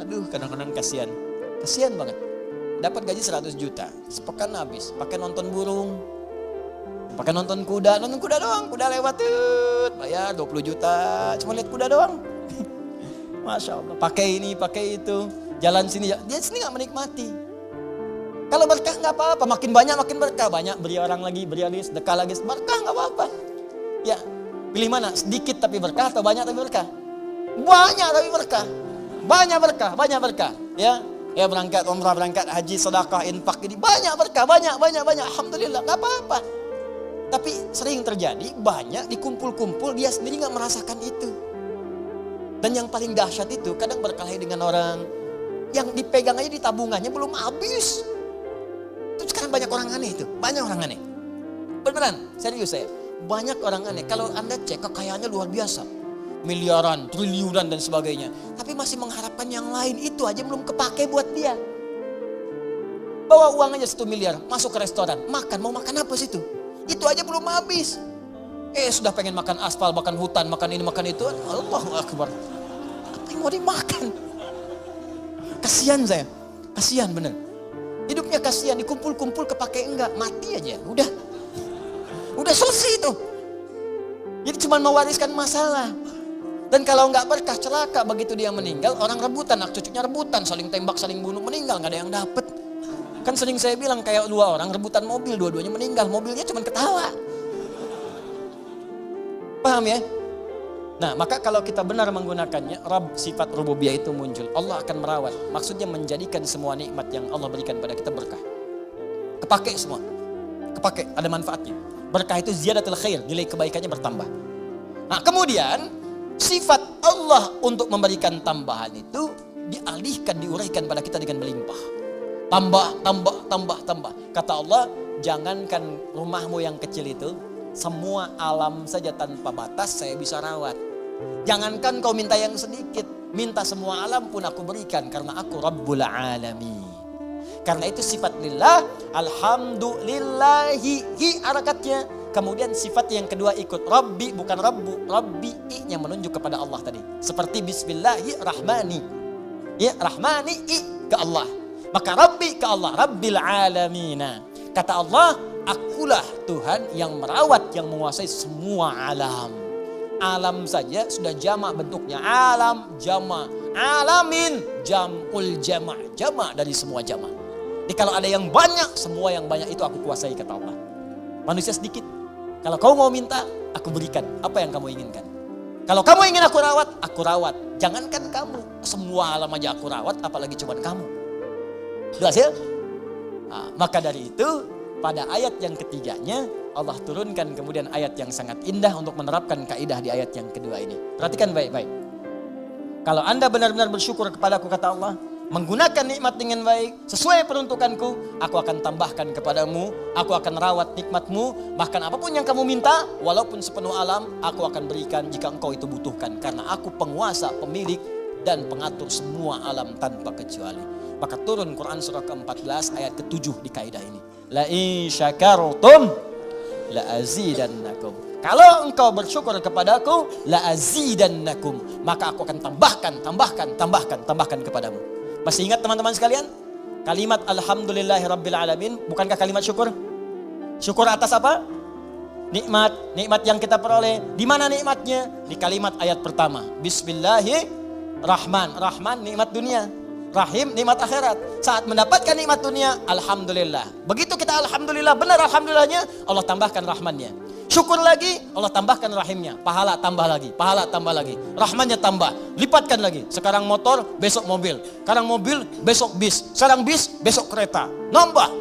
Aduh, kadang-kadang kasihan. Kasihan banget. Dapat gaji 100 juta, sepekan habis. Pakai nonton burung, pakai nonton kuda doang. Kuda lewat, bayar 20 juta, cuma lihat kuda doang. Masya Allah, pakai ini, pakai itu. Jalan sini, dia sini nggak menikmati. Kalau berkah nggak apa-apa, makin banyak makin berkah. Banyak beri orang lagi, sedekah lagi, berkah nggak apa-apa. Ya, pilih mana? Sedikit tapi berkah atau banyak tapi berkah? Banyak tapi berkah. Banyak berkah. Ya berangkat umrah, berangkat haji, sedekah, infak, ini banyak berkah, banyak. Alhamdulillah, nggak apa-apa. Tapi sering terjadi banyak dikumpul-kumpul, dia sendiri nggak merasakan itu. Dan yang paling dahsyat itu kadang berkelahi dengan orang yang dipegang aja di tabungannya belum habis. Itu sekarang banyak orang aneh itu, banyak orang aneh. Beneran, serius saya. Banyak orang aneh. Kalau Anda cek kekayaannya luar biasa, miliaran, triliunan dan sebagainya, tapi masih mengharapkan yang lain. Itu aja belum kepake buat dia. Bawa uang aja 1 miliar, masuk ke restoran, makan, mau makan apa situ? Itu aja belum habis. Sudah pengen makan aspal, makan hutan, makan ini, makan itu. Allahu Akbar. Apa yang mau dimakan? Kasihan saya, kasihan bener. Hidupnya kasihan, dikumpul-kumpul kepake enggak, mati aja, udah selesai itu. Jadi cuma mewariskan masalah. Dan kalau enggak berkah, celaka begitu dia meninggal, orang rebutan, anak cucunya rebutan, saling tembak, saling bunuh, meninggal, nggak ada yang dapet. Kan sering saya bilang kayak 2 orang rebutan mobil, dua-duanya meninggal, mobilnya cuma ketawa. Paham ya? Nah, maka kalau kita benar menggunakannya, Rabb, sifat rububiyah itu muncul. Allah akan merawat. Maksudnya menjadikan semua nikmat yang Allah berikan pada kita berkah. Kepake semua. Kepake, ada manfaatnya. Berkah itu ziyadatul khair, nilai kebaikannya bertambah. Nah, kemudian sifat Allah untuk memberikan tambahan itu dialihkan, diuraikan pada kita dengan melimpah. Tambah. Kata Allah, jangankan rumahmu yang kecil itu, semua alam saja tanpa batas saya bisa rawat. Jangankan kau minta yang sedikit, minta semua alam pun aku berikan karena aku Rabbul Alamin. Karena itu sifat lillah, alhamdulillahi, harakatnya. Kemudian sifat yang kedua ikut Rabbi, bukan Rabbu, Rabbi yang menunjuk kepada Allah tadi. Seperti Bismillahirrahmani. Ya, Rahmani ke Allah. Maka Rabbi ke Allah, Rabbil Alamina. Kata Allah, akulah Tuhan yang merawat, yang menguasai semua alam. Alam saja sudah jamak bentuknya. Alam, jamak. Alamin, jam'ul jamak. Jamak dari semua jamak. Jadi kalau ada yang banyak, semua yang banyak itu aku kuasai, kata Allah. Manusia sedikit. Kalau kau mau minta, aku berikan. Apa yang kamu inginkan? Kalau kamu ingin aku rawat. Jangankan kamu. Semua alam aja aku rawat, apalagi cuma kamu. Jelas ya? Nah, maka dari itu, pada ayat yang ketiganya, Allah turunkan kemudian ayat yang sangat indah untuk menerapkan kaidah di ayat yang kedua ini. Perhatikan baik-baik. Kalau Anda benar-benar bersyukur kepadaku, kata Allah, menggunakan nikmat dengan baik, sesuai peruntukanku, aku akan tambahkan kepadamu, aku akan rawat nikmatmu, bahkan apapun yang kamu minta, walaupun sepenuh alam, aku akan berikan jika engkau itu butuhkan. Karena aku penguasa, pemilik, dan pengatur semua alam tanpa kecuali. Maka turun Quran surah ke-14 ayat ke-7 di kaidah ini. La in syakartum la azidannakum. Kalau engkau bersyukur kepadaku, la azidannakum, maka aku akan tambahkan kepadamu. Masih ingat teman-teman sekalian? Kalimat alhamdulillahirabbil alamin, bukankah kalimat syukur? Syukur atas apa? Nikmat yang kita peroleh. Di mana nikmatnya? Di kalimat ayat pertama. Bismillahirrahman. Rahman nikmat dunia, Rahim nikmat akhirat. Saat mendapatkan nikmat dunia, alhamdulillah. Begitu kita alhamdulillah, benar alhamdulillahnya, Allah tambahkan rahmannya. Syukur lagi, Allah tambahkan rahimnya. Pahala tambah lagi, rahmannya tambah, lipatkan lagi. Sekarang motor, besok mobil. Sekarang mobil, besok bis. Sekarang bis, besok kereta. Nambah.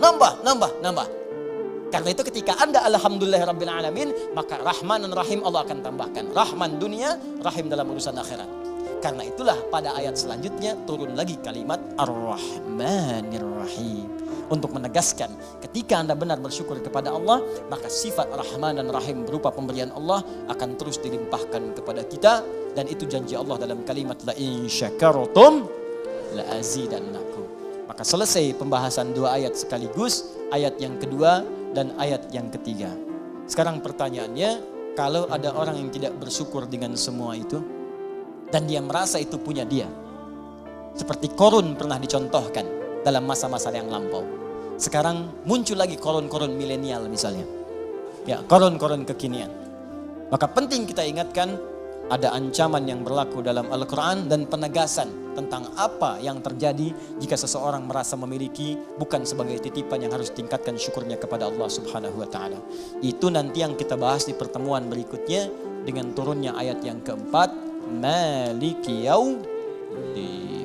Karena itu ketika Anda alhamdulillahirabbil alamin, maka Rahman dan Rahim Allah akan tambahkan. Rahman dunia, Rahim dalam urusan akhirat. Karena itulah pada ayat selanjutnya turun lagi kalimat Ar-Rahmanir Rahim. Untuk menegaskan ketika Anda benar bersyukur kepada Allah, maka sifat Rahman dan Rahim berupa pemberian Allah akan terus dilimpahkan kepada kita. Dan itu janji Allah dalam kalimat la in syakartum la azidannakum. Maka selesai pembahasan dua ayat sekaligus, ayat yang kedua dan ayat yang ketiga. Sekarang pertanyaannya, kalau ada orang yang tidak bersyukur dengan semua itu dan dia merasa itu punya dia, seperti Korun pernah dicontohkan dalam masa-masa yang lampau. Sekarang muncul lagi korun-korun milenial misalnya, ya, korun-korun kekinian. Maka penting kita ingatkan, ada ancaman yang berlaku dalam Al-Quran dan penegasan tentang apa yang terjadi jika seseorang merasa memiliki bukan sebagai titipan yang harus tingkatkan syukurnya kepada Allah Subhanahu wa Ta'ala. Itu nanti yang kita bahas di pertemuan berikutnya dengan turunnya ayat yang keempat, Maliki Yaumiddin.